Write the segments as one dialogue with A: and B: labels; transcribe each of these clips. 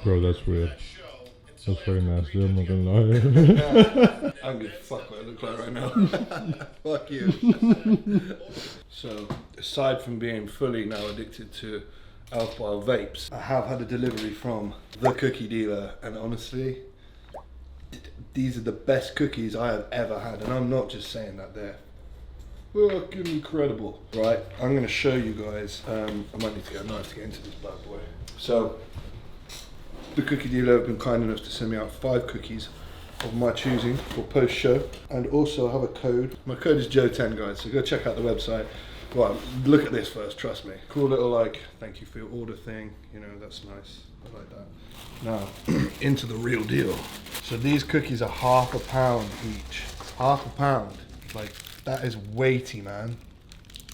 A: Bro, that's weird. That's very nasty, I'm not gonna lie.
B: I don't give a fuck what I look like right now. Fuck you. So, aside from being fully now addicted to Alphabile vapes, I have had a delivery from the cookie dealer, and honestly, these are the best cookies I have ever had, and I'm not just saying that, they're fucking incredible. Right, I'm gonna show you guys. I might need to get a knife to get into this bad boy. So, the cookie dealer have been kind enough to send me out 5 cookies of my choosing for post-show, and also I have a code. My code is Joe10, guys, so go check out the website. Well, look at this first, trust me. Cool little like, thank you for your order thing, you know, that's nice, I like that. Now, into the real deal. So these cookies are £1/2 each. £1/2, like, that is weighty, man.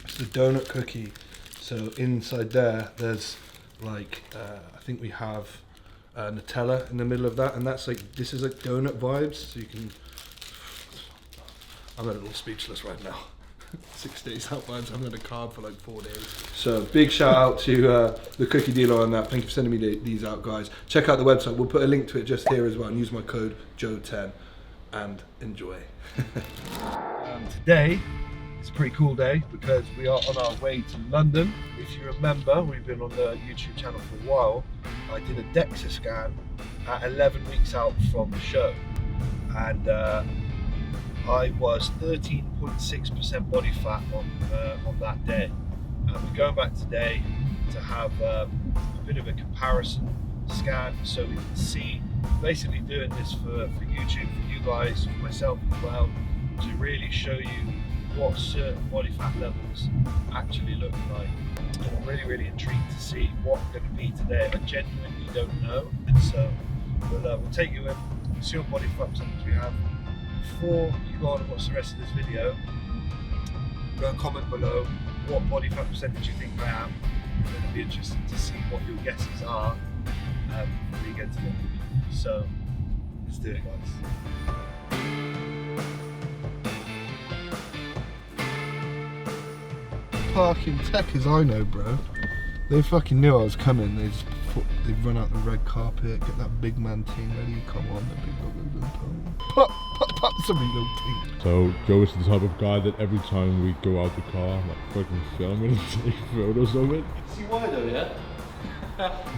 B: It's the donut cookie, so inside there's like, I think we have Nutella in the middle of that, and that's like, this is like donut vibes, so you can, I'm a little speechless right now. 6 days out vibes, I'm on a carb for like 4 days. So big shout out to the cookie dealer on that. Thank you for sending me these out, guys. Check out the website, we'll put a link to it just here as well, and use my code Joe10 and enjoy. Today it's a pretty cool day because we are on our way to London. If you remember, we've been on the YouTube channel for a while. I did a Dexa scan at 11 weeks out from the show, and I was 13.6% body fat on that day. We're going back today to have a bit of a comparison scan so we can see. Basically doing this for YouTube, for you guys, for myself as well, to really show you what certain body fat levels actually look like. I'm really intrigued to see what I'm going to be today. I genuinely don't know, and so we'll take you in, see what body fat percentage we have. Before you go on and watch the rest of this video, go and comment below what body fat percentage you think I am. It'll be interesting to see what your guesses are before you get to them. So let's do it, guys. Parking tech as I know, bro. They fucking knew I was coming. They run out the red carpet, get that big man team ready. Come on, the big dog. Pop, it's a real team.
A: So Joe is the type of guy that every time we go out the car, like fucking film it and take photos of it.
B: See why though, yeah?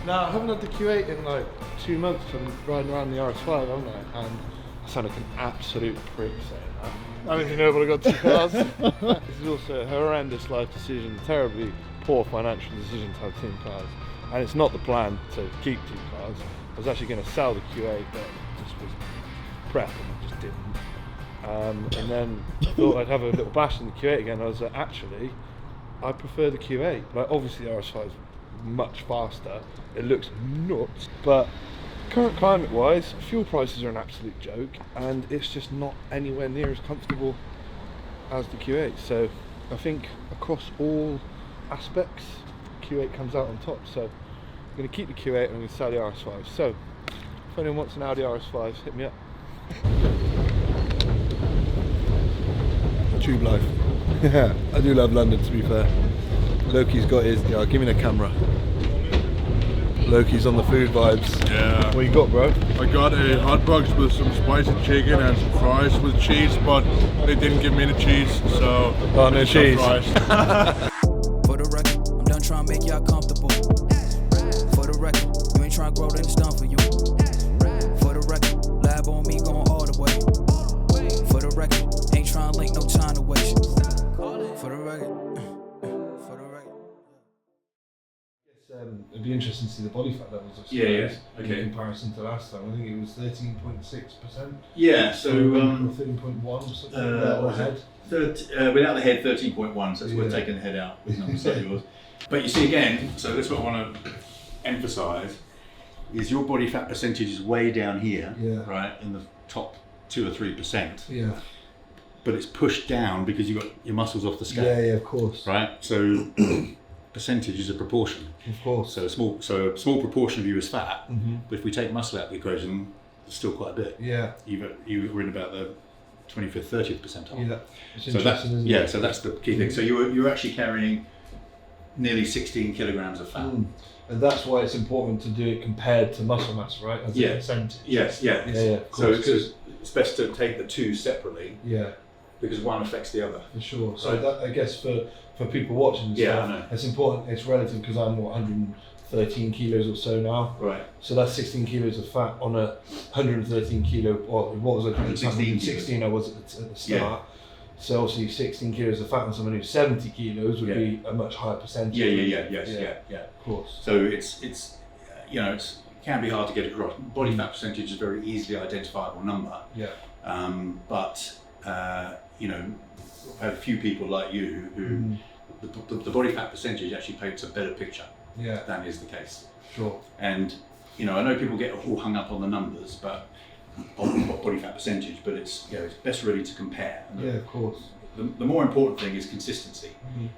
B: Now I haven't had the Q8 in like 2 months. I've been riding around the RS5, haven't I? And I sound like an absolute prick saying that. I mean, you know, but I got 2 cars. This is also a horrendous life decision, terribly poor financial decision to have 2 cars. And it's not the plan to keep 2 cars. I was actually going to sell the Q8, but it just was prep and I just didn't. And then I thought I'd have a little bash in the Q8 again. I was like, actually, I prefer the Q8. Like, obviously the RS5 is much faster. It looks nuts, but current climate wise, fuel prices are an absolute joke, and it's just not anywhere near as comfortable as the Q8. So I think across all aspects, Q8 comes out on top. So I'm going to keep the Q8 and I'm going to sell the RS5. So if anyone wants an Audi RS5, hit me up. Tube life. Yeah, I do love London, to be fair. Loki's got his, yeah, give me the camera. Loki's on the food vibes.
C: Yeah.
B: What you got, bro?
C: I got a hot box with some spicy chicken and some fries with cheese, but they didn't give me the cheese, so
B: oh, no cheese.
C: Fries.
D: For the record, I'm done trying to make y'all comfortable. For the record, you ain't trying to grow, then it's done for you. For the record, lab on me going all the way. For the record, ain't trying to link, no time to waste. For the record.
B: It'd be interesting to see the body fat levels, I suppose, okay. In comparison to last time. I think it was 13.6%.
E: Yeah, so
B: 13.1 or something.
E: Without the head, 13.1, so it's worth taking the head out. But you see again, so that's what I want to emphasise, is your body fat percentage is way down here, right, in the top 2 or 3%.
B: Yeah. But
E: it's pushed down because you've got your muscles off the scale.
B: Yeah, of course.
E: Right, so percentage is a proportion.
B: Of course.
E: So a small proportion of you is fat, but if we take muscle out of the equation, it's still quite a bit.
B: Yeah.
E: You were in about the 25th, 30th percentile.
B: Yeah. It's
E: so that's,
B: isn't it?
E: So that's the key thing. So you were actually carrying nearly 16 kilograms of fat.
B: And that's why it's important to do it compared to muscle mass, right? As a percentage.
E: Yes, yeah.
B: Of
E: So
B: course,
E: it's best to take the two separately.
B: Yeah.
E: Because one affects the other.
B: For sure. So that, I guess for people watching and stuff,
E: I know.
B: it's important. It's relative because I'm 113 kilos or so now.
E: Right.
B: So that's 16 kilos of fat on a 113 kilo. Well, what was it?
E: 116
B: I was at the start.
E: Yeah.
B: So obviously 16 kilos of fat on someone who's 70 kilos would be a much higher percentage.
E: Yeah.
B: Of course.
E: So it's it can be hard to get across. Body fat percentage is a very easily identifiable number.
B: Yeah.
E: But I've had a few people like you who the body fat percentage actually paints a better picture than is the case.
B: Sure.
E: And I know people get all hung up on the numbers, but on body fat percentage, but it's it's best really to compare. And
B: of course.
E: The more important thing is consistency.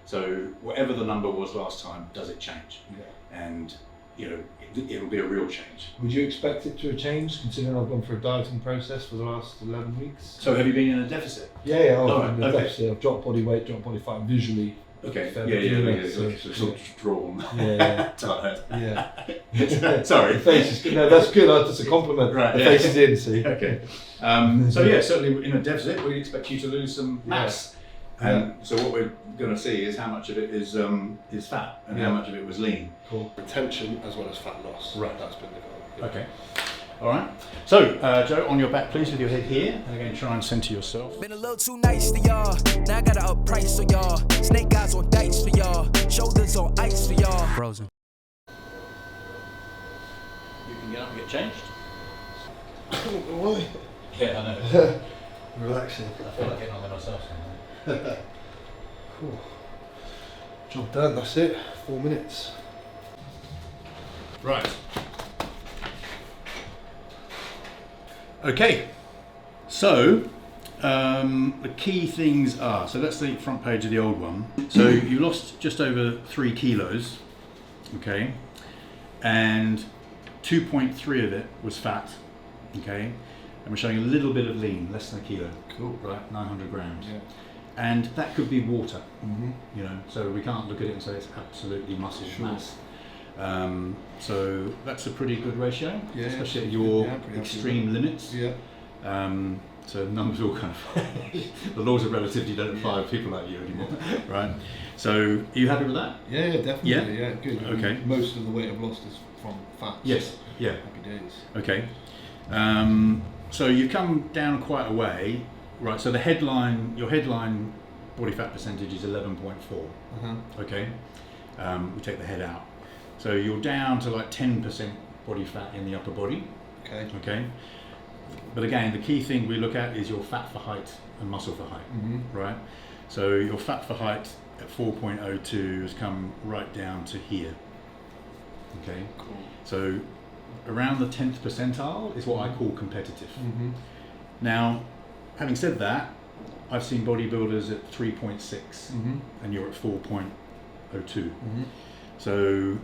E: So whatever the number was last time, does it change?
B: Yeah.
E: And it'll be a real change.
B: Would you expect it to change, considering I've gone through a dieting process for the last 11 weeks?
E: So have you been in a deficit?
B: Yeah.
E: Right, okay.
B: Deficit. I've dropped body weight, dropped body fat visually.
E: Okay.
B: So,
E: sort of drawn. Tired.
B: Yeah.
E: Sorry.
B: The face is, no, that's good. That's a compliment.
E: Right,
B: The
E: yeah.
B: face is in. See.
E: Okay. So certainly in a deficit, we expect you to lose some mass. And so what we're going to see is how much of it is fat and how much of it was lean.
B: Cool. Retention as well as fat loss.
E: Right.
B: That's been the goal. Yeah.
E: Okay. All right. So Joe, on your back, please, with your head here, and again try and center yourself.
D: Been a little too nice for y'all. Now I gotta up price for y'all. Snake eyes on dice for y'all. Shoulders on ice for y'all. Frozen.
E: You can get up and get changed.
B: Why?
E: Yeah, I know.
B: Relaxing.
E: I feel like getting on there myself.
B: Cool. Job done. That's it. 4 minutes.
E: Right. Okay. So the key things are, so that's the front page of the old one. So you lost just over 3 kilos, okay, and 2.3 of it was fat, okay, and we're showing a little bit of lean, less than a kilo.
B: Cool.
E: Right, 900 grams.
B: Yeah.
E: And that could be water, so we can't look at it and say it's absolutely muscle mass. So that's a pretty good ratio, especially at your extreme limits.
B: Yeah.
E: So numbers all kind of the laws of relativity don't apply to people like you anymore, right? So are you happy with that?
B: Yeah, definitely.
E: Yeah?
B: Yeah, good.
E: Okay.
B: Most of the weight I've lost is from fat.
E: Yes. Yeah.
B: Happy days.
E: Okay. So you've come down quite a way, right? So your headline body fat percentage is 11.4. Okay. We take the head out. So you're down to like 10% body fat in the upper body.
B: Okay.
E: Okay. But again, the key thing we look at is your fat for height and muscle for height, right? So your fat for height at 4.02 has come right down to here. Okay.
B: Cool.
E: So around the 10th percentile is what I call competitive. Now, having said that, I've seen bodybuilders at 3.6 and you're at 4.02. So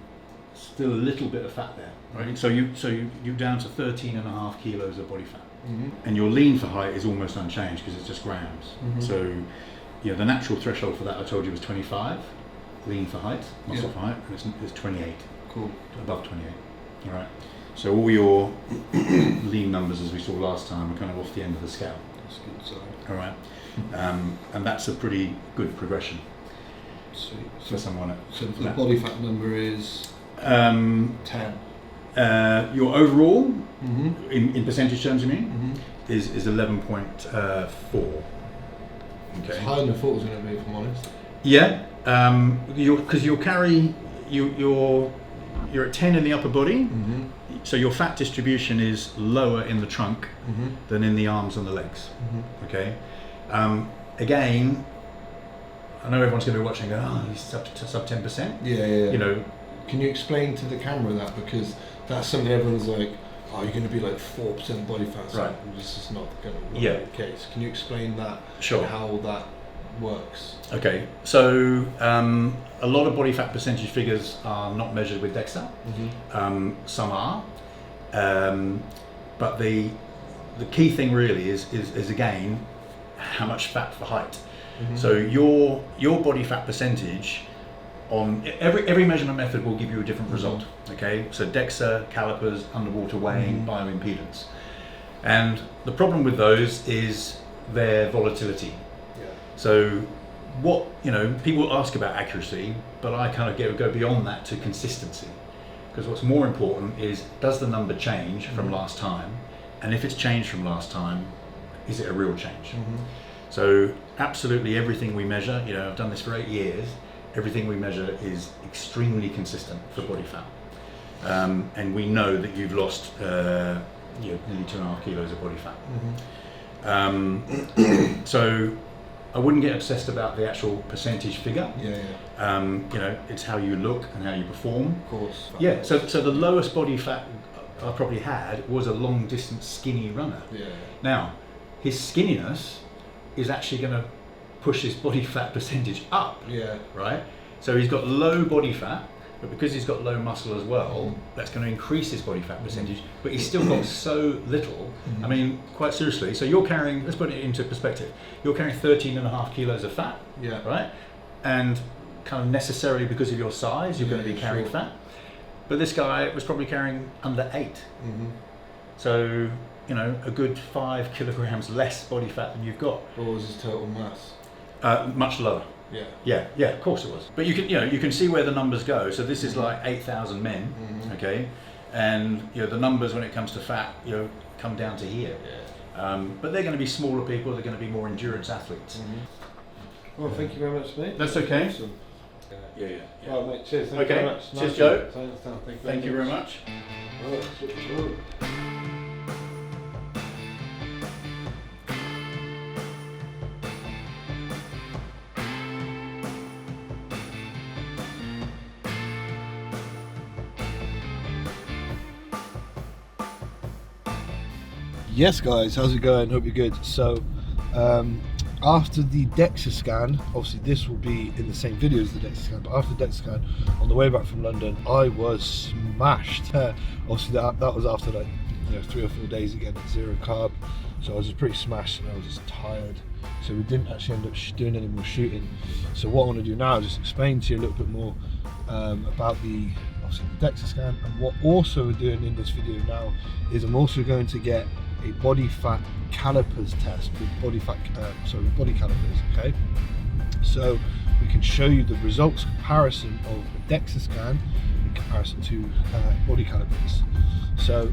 E: still a little bit of fat there, right? So you're down to 13.5 kilos of body fat, and your lean for height is almost unchanged because it's just grams. So the natural threshold for that I told you was 25 lean for height, muscle for height, and it's 28.
B: Cool.
E: Above 28. All right. So all your lean numbers, as we saw last time, are kind of off the end of the scale.
B: That's good. Sorry.
E: All right. And that's a pretty good progression.
B: Sweet.
E: For someone
B: So the body fat number is
E: 10.
B: 10.
E: Your overall, in percentage terms, you mean, is 11.4.
B: It's
E: Okay.
B: higher than I thought it was going to be, if I'm honest.
E: Yeah. Because you're at 10 in the upper body, so your fat distribution is lower in the trunk than in the arms and the legs. Okay. Again, I know everyone's going to be watching and go, oh, he's sub 10%.
B: Yeah. Can you explain to the camera that? Because that's something everyone's like, oh, you're going to be like 4% body fat. So
E: Right.
B: this is not going to be
E: Yeah.
B: the case. Can you explain that?
E: Sure.
B: And how that works?
E: Okay, so a lot of body fat percentage figures are not measured with Dexa. Some are, but the key thing really is again how much fat for height. So your body fat percentage on every measurement method will give you a different result. Okay, so Dexa, calipers, underwater weighing, bioimpedance, and the problem with those is their volatility.
B: Yeah.
E: So what, people ask about accuracy, but I kind of go beyond that to consistency, because what's more important is, does the number change from last time, and if it's changed from last time, is it a real change? So absolutely everything we measure, I've done this for 8 years, everything we measure is extremely consistent for body fat, and we know that you've lost nearly 2.5 kilos of body fat. So I wouldn't get obsessed about the actual percentage figure. It's how you look and how you perform.
B: Of course.
E: Yeah. So the lowest body fat I probably had was a long distance skinny runner.
B: Yeah.
E: Now, his skinniness is actually going to push his body fat percentage up.
B: Yeah.
E: Right. So he's got low body fat, but because he's got low muscle as well, that's going to increase his body fat percentage. But he's still got so little. I mean, quite seriously. So you're carrying, let's put it into perspective. You're carrying 13.5 kilos of fat.
B: Yeah.
E: Right. And kind of necessarily because of your size, you're going to be carrying fat. But this guy was probably carrying under 8. So, a good 5 kilograms less body fat than you've got.
B: What was his total mass?
E: Much lower.
B: Yeah.
E: Yeah, of course it was. But you can see where the numbers go. So this is like 8,000 men, okay, and the numbers when it comes to fat, come down to here. But they're going to be smaller people. They're going to be more endurance athletes.
B: Well, thank you very much, mate.
E: That's okay.
B: Awesome.
E: Yeah.
B: Well, mate, cheers. Thank you very much.
E: Cheers,
B: Nice
E: Joe.
B: Thank you
E: very much.
B: Yes, guys, how's it going? Hope you're good. So, after the Dexa scan, obviously this will be in the same video as the Dexa scan, but after the Dexa scan, on the way back from London, I was smashed. Obviously that was after 3 or 4 days again at 0 carb, so I was just pretty smashed and I was just tired. So we didn't actually end up doing any more shooting. So what I want to do now is just explain to you a little bit more about obviously the Dexa scan, and what also we're doing in this video now is I'm also going to get a body fat calipers test with body calipers. Okay, so we can show you the results comparison of a Dexa scan in comparison to body calipers. So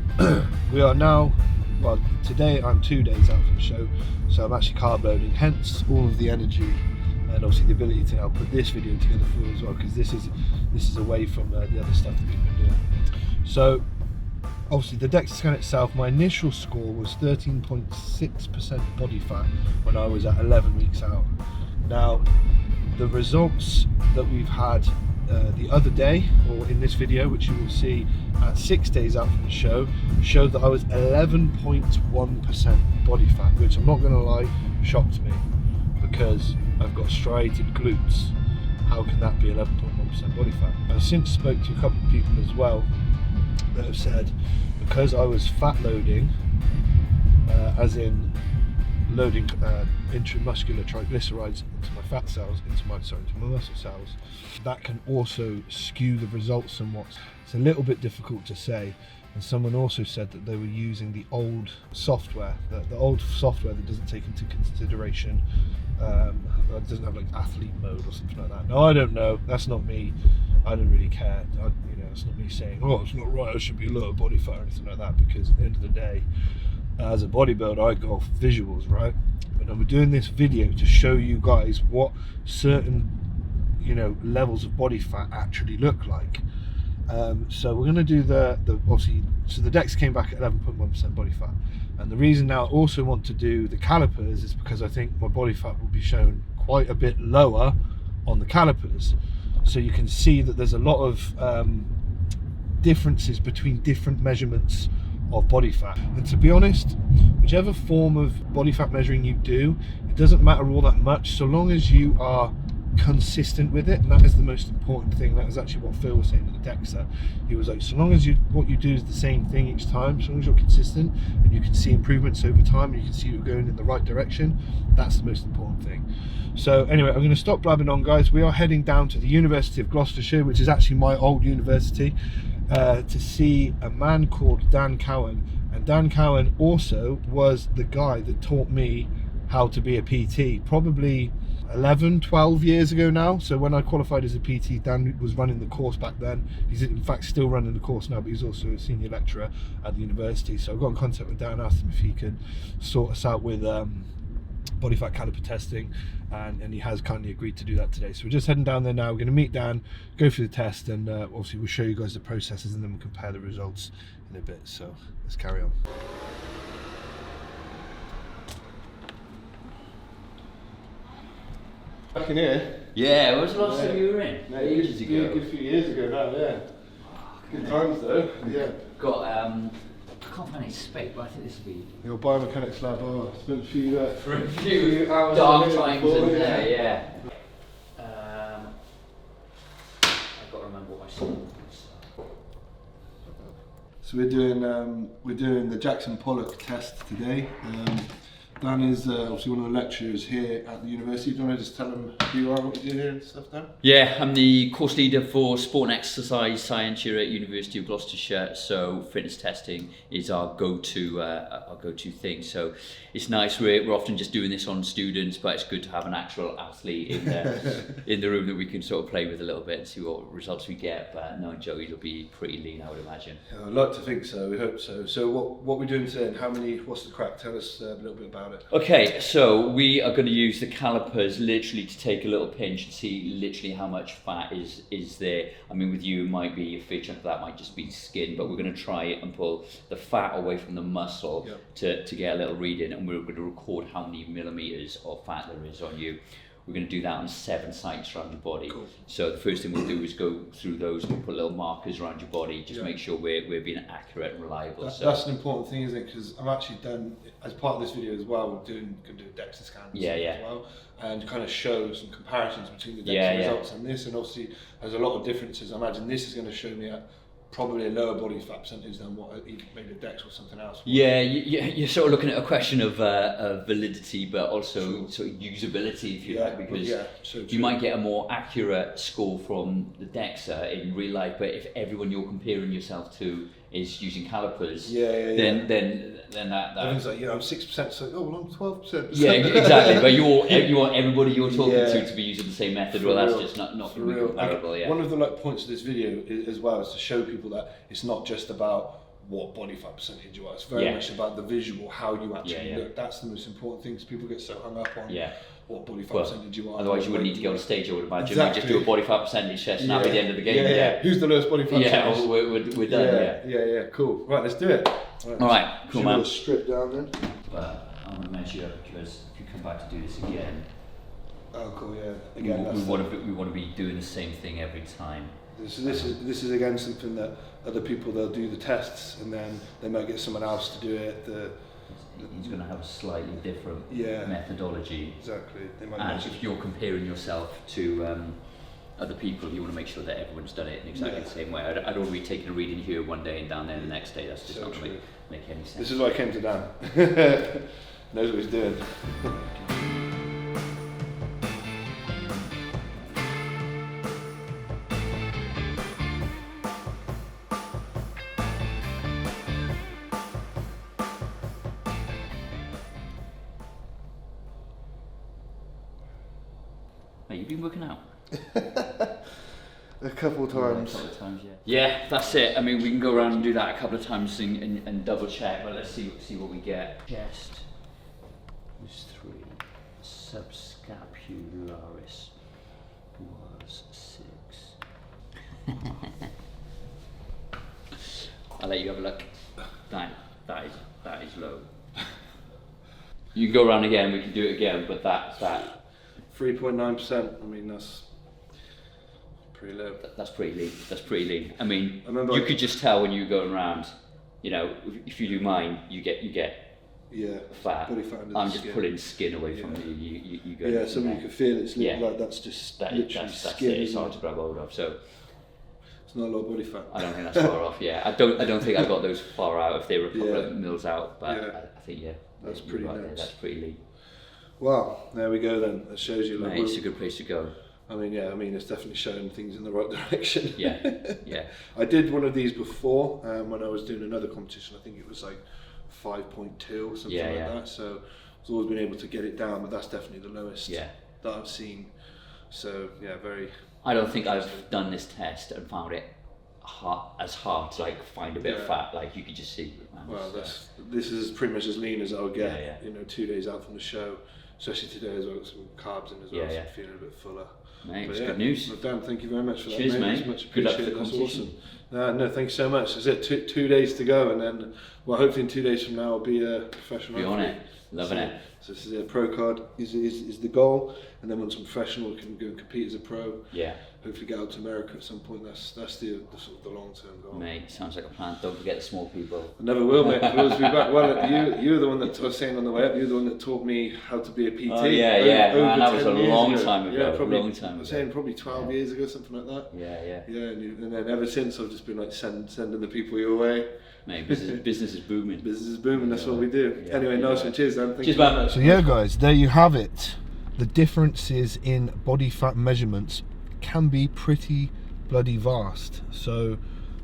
B: we are now, well, today I'm 2 days out from the show, so I'm actually carb loading, hence all of the energy and obviously the ability to now put this video together for you as well, because this is away from the other stuff that we've been doing. So obviously the Dexa scan itself, my initial score was 13.6% body fat when I was at 11 weeks out. Now the results that we've had the other day, or in this video, which you will see at 6 days out from the show, showed that I was 11.1% body fat, which I'm not going to lie, shocked me, because I've got striated glutes. How can that be 11.1% body fat? I've since spoke to a couple of people as well that have said, because I was fat loading, as in loading intramuscular triglycerides into my fat cells, into my muscle cells, that can also skew the results somewhat. It's a little bit difficult to say. And someone also said that they were using the old software, the old software that doesn't take into consideration, it doesn't have like athlete mode or something like that. No, I don't know. That's not me. I don't really care. It's not me saying, oh, it's not right, I should be lower body fat or anything like that, because at the end of the day, as a bodybuilder, I go off visuals, right? But I'm doing this video to show you guys what certain, levels of body fat actually look like. So we're going to do obviously, so the Dexa came back at 11.1% body fat, and the reason now I also want to do the calipers is because I think my body fat will be shown quite a bit lower on the calipers, so you can see that there's a lot of differences between different measurements of body fat. And to be honest, whichever form of body fat measuring you do, it doesn't matter all that much, so long as you are consistent with it, and that is the most important thing. That was actually what Phil was saying at the Dexa. He was like, so long as what you do is the same thing each time, so long as you're consistent and you can see improvements over time and you can see you're going in the right direction, that's the most important thing. So anyway, I'm going to stop blabbing on, guys. We are heading down to the University of Gloucestershire, which is actually my old university, to see a man called Dan Cowan. And Dan Cowan also was the guy that taught me how to be a PT, probably 11, 12 years ago now. So when I qualified as a PT, Dan was running the course back then. He's in fact still running the course now, but he's also a senior lecturer at the university. So I got in contact with Dan, asked him if he could sort us out with body fat caliper testing, and he has kindly agreed to do that today. So we're just heading down there now. We're going to meet Dan, go through the test, and obviously we'll show you guys the processes, and then we'll compare the results in a bit. So let's carry on. Back in here?
F: Yeah, when was the last time you were in? Ages ago.
B: A good few years ago now, yeah. Good times though, yeah.
F: Got, I can't manage space, but I think this will be...
B: Your biomechanics lab, spent a few
F: hours dark times in there, yeah. I've got to remember what I saw.
B: So we're doing the Jackson Pollock test today. Dan is obviously one of the lecturers here at the university. Do you want to just tell them who you are, what you do here and stuff, Dan?
F: Yeah, I'm the course leader for sport and exercise science here at University of Gloucestershire. So fitness testing is our go-to thing. So it's nice. We're often just doing this on students, but it's good to have an actual athlete in the room that we can sort of play with a little bit and see what results we get. But no, Joey'll be pretty lean, I would imagine.
B: Yeah, I'd like to think so. We hope so. So what we're doing today, and what's the crack? Tell us a little bit about it.
F: Okay, so we are going to use the calipers literally to take a little pinch and see literally how much fat is there. I mean, with you, it might be a fair chunk of that might just be skin, but we're going to try and pull the fat away from the muscle to get a little reading, and we're going to record how many millimeters of fat there is on you. We're going to do that on 7 sites around your body. Cool. So the first thing we'll do is go through those and put little markers around your body, just make sure we're being accurate and reliable.
B: That's an important thing, isn't it? Because I'm actually done, as part of this video as well, we're going to do a Dexa scan as well, and kind of show some comparisons between the Dexa results and this, and obviously there's a lot of differences. I imagine this is going to show me probably a lower body fat percentage than what maybe a Dexa or something else.
F: Yeah, you're sort of looking at a question of validity, but also sort of usability, if you like, because you might get a more accurate score from the Dexa in real life, but if everyone you're comparing yourself to is using calipers, then that
B: everyone's like, I'm 6%, so well, I'm 12%.
F: Yeah, exactly. But you want everybody you're talking to be using the same method. Well, that's just not really comparable.
B: Okay. One of the points of this video as well is to show people that it's not just about what body fat percentage you are. It's very much about the visual, how you actually look. That's the most important thing, because people get so hung up on what body fat percentage you are.
F: Otherwise you wouldn't need to get on stage, I would imagine. Exactly. We just do a body fat percentage test and that'll be the end of the game.
B: Who's the lowest body fat percentage?
F: We're done.
B: Yeah, cool. Right, let's do it.
F: Alright, cool, man.
B: Strip down then.
F: I'm going to measure, because if you come back to do this again,
B: oh cool, yeah. Again,
F: we want to be doing the same thing every time.
B: So this is again something that other people, they'll do the tests and then they might get someone else to do it.
F: He's going to have a slightly different methodology.
B: Exactly.
F: And if you're comparing yourself to other people, you want to make sure that everyone's done it in exactly the same way. I'd already taken a reading here one day and down there the next day. That's just not going to make any sense.
B: This is why I came to Dan. Knows what he's doing.
F: You've been working out?
B: A couple of times.
F: Yeah, that's it. I mean, we can go around and do that a couple of times and double check, but let's see what we get. Chest was 3. Subscapularis was 6. I'll let you have a look. That is low. You can go around again, we can do it again, but that
B: 3.9%. I mean, that's pretty low.
F: That's pretty lean. I mean, you could just tell when you're going around. You know, if you do mine, you get
B: fat. Body fat under
F: I'm
B: the
F: just
B: skin.
F: pulling skin away from you. You go.
B: Yeah, so you can feel it's
F: Yeah.
B: like that's just
F: That's
B: skin.
F: it. It's hard to grab hold of. So
B: it's not a lot of body fat.
F: I don't think that's far off. Yeah, I don't think I got those far out if they were a couple of mils out. But I think
B: that's pretty
F: right
B: nuts.
F: there. That's pretty lean.
B: Wow, there we go then. That shows you. Like,
F: Mate, it's a good place to go.
B: I mean, it's definitely showing things in the right direction.
F: Yeah.
B: I did one of these before when I was doing another competition. I think it was like 5.2 or something like that. So I've always been able to get it down, but that's definitely the lowest that I've seen. So very.
F: I don't think I've done this test and found it hard to like find a bit of fat. Like you could just see. Man,
B: well, this is pretty much as lean as I'll get. 2 days out from the show, especially today as well. Got some carbs in as well, so I'm feeling a bit fuller.
F: Mate, it's good news.
B: Well, Dan, thank you very much for that.
F: Cheers, mate.
B: It's much
F: Good luck for
B: appreciated.
F: the
B: That's
F: competition.
B: awesome. No, thanks so much. Is it 2 days to go, and then hopefully in 2 days from now I'll be a professional.
F: Be on
B: athlete.
F: it, loving it.
B: So this is a pro card is the goal, and then once I'm professional, I can go and compete as a pro.
F: Yeah.
B: Hopefully get out to America at some point. That's the sort of the long term goal.
F: Mate, sounds like a plan. Don't forget the small people.
B: I never will, mate. I'll always be back. Well, you're the one that I was saying on the way up. You're the one that taught me how to be a PT.
F: Oh yeah,
B: over
F: man, that was
B: 10
F: a
B: years
F: long
B: ago.
F: time ago.
B: Yeah, probably.
F: Long time
B: I was
F: ago.
B: saying probably 12 years ago, something like that.
F: Yeah.
B: Yeah, and then ever since I've just been like sending the people your way.
F: Mate, business is booming.
B: Business is booming. That's what we do.
F: Yeah,
B: Anyway, nice one. Cheers, Dan. Thank
F: Cheers,
B: you.
F: man.
G: So yeah, guys, there you have it. The differences in body fat measurements can be pretty bloody vast. So,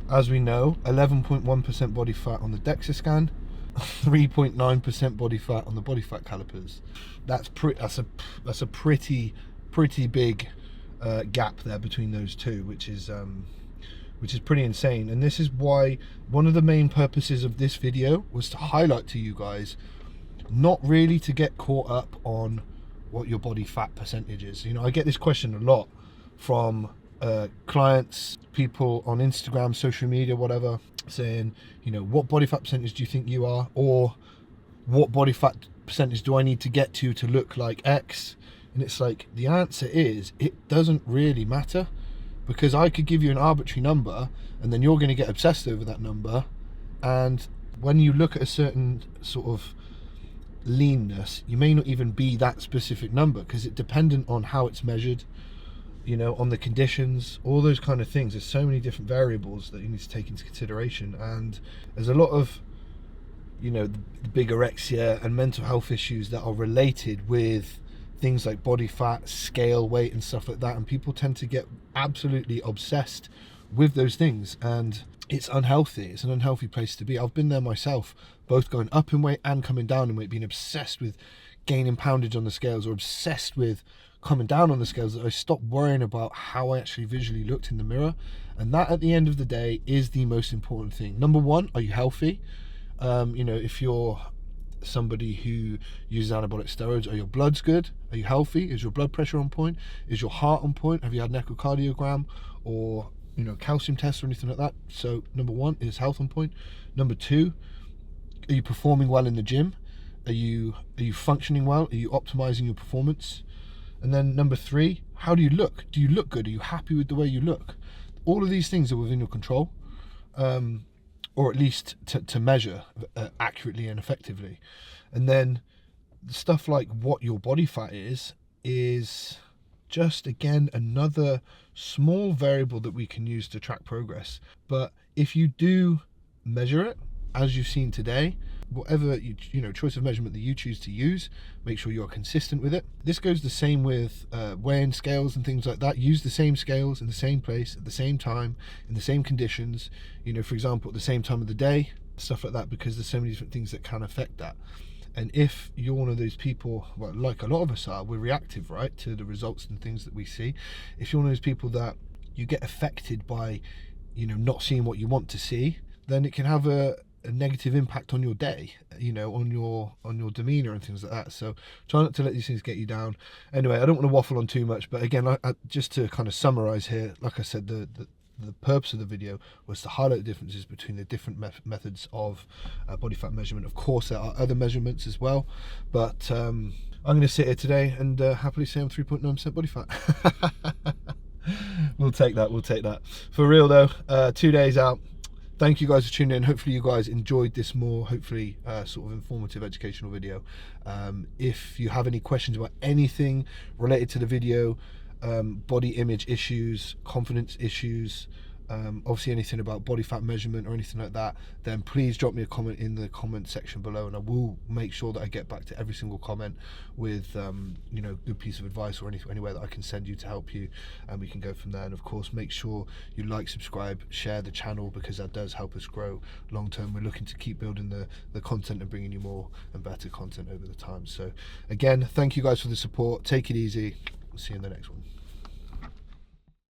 G: as we know, 11.1% body fat on the Dexa scan, 3.9% body fat on the body fat calipers. That's a pretty big gap there between those two, which is pretty insane. And this is why one of the main purposes of this video was to highlight to you guys, not really to get caught up on what your body fat percentage is. I get this question a lot from clients, people on Instagram, social media, whatever, saying, what body fat percentage do you think you are, or what body fat percentage do I need to get to look like X? And it's like, the answer is, it doesn't really matter, because I could give you an arbitrary number and then you're going to get obsessed over that number, and when you look at a certain sort of leanness, you may not even be that specific number, because it's dependent on how it's measured, on the conditions, all those kind of things. There's so many different variables that you need to take into consideration, and there's a lot of the bigorexia and mental health issues that are related with things like body fat, scale, weight and stuff like that, and people tend to get absolutely obsessed with those things, and it's unhealthy. It's an unhealthy place to be. I've been there myself, both going up in weight and coming down in weight, being obsessed with gaining poundage on the scales, or obsessed with coming down on the scales, that I stopped worrying about how I actually visually looked in the mirror. And that, at the end of the day, is the most important thing. Number one, are you healthy? If you're somebody who uses anabolic steroids, are your blood's good? Are you healthy? Is your blood pressure on point? Is your heart on point? Have you had an echocardiogram or calcium tests or anything like that? So number one, is health on point. Number two, are you performing well in the gym? Are you functioning well? Are you optimizing your performance? And then number three, how do you look? Do you look good? Are you happy with the way you look? All of these things are within your control, or at least to measure accurately and effectively. And then stuff like what your body fat is just, again, another small variable that we can use to track progress. But if you do measure it, as you've seen today, whatever choice of measurement that you choose to use, make sure you're consistent with it. This goes the same with weighing scales and things like that. Use the same scales in the same place at the same time, in the same conditions, for example, at the same time of the day, stuff like that, because there's so many different things that can affect that. And if you're one of those people, well, like a lot of us are, we're reactive, right, to the results and things that we see. If you're one of those people that you get affected by not seeing what you want to see, then it can have a negative impact on your day, on your demeanor and things like that. So try not to let these things get you down. Anyway, I don't want to waffle on too much, but again, I just to kind of summarize here, like I said, the purpose of the video was to highlight the differences between the different methods of body fat measurement. Of course, there are other measurements as well, but I'm going to sit here today and happily say I'm 3.9% body fat. We'll take that. For real though, 2 days out, thank you guys for tuning in. Hopefully you guys enjoyed this more, hopefully sort of informative educational video. If you have any questions about anything related to the video, body image issues, confidence issues, obviously anything about body fat measurement or anything like that, then please drop me a comment in the comment section below, and I will make sure that I get back to every single comment with you know, good piece of advice or anywhere that I can send you to help you, and we can go from there. And of course, make sure you like, subscribe, share the channel, because that does help us grow long term. We're looking to keep building the content and bringing you more and better content over the time. So again, thank you guys for the support. Take it easy. We'll see you in the next one.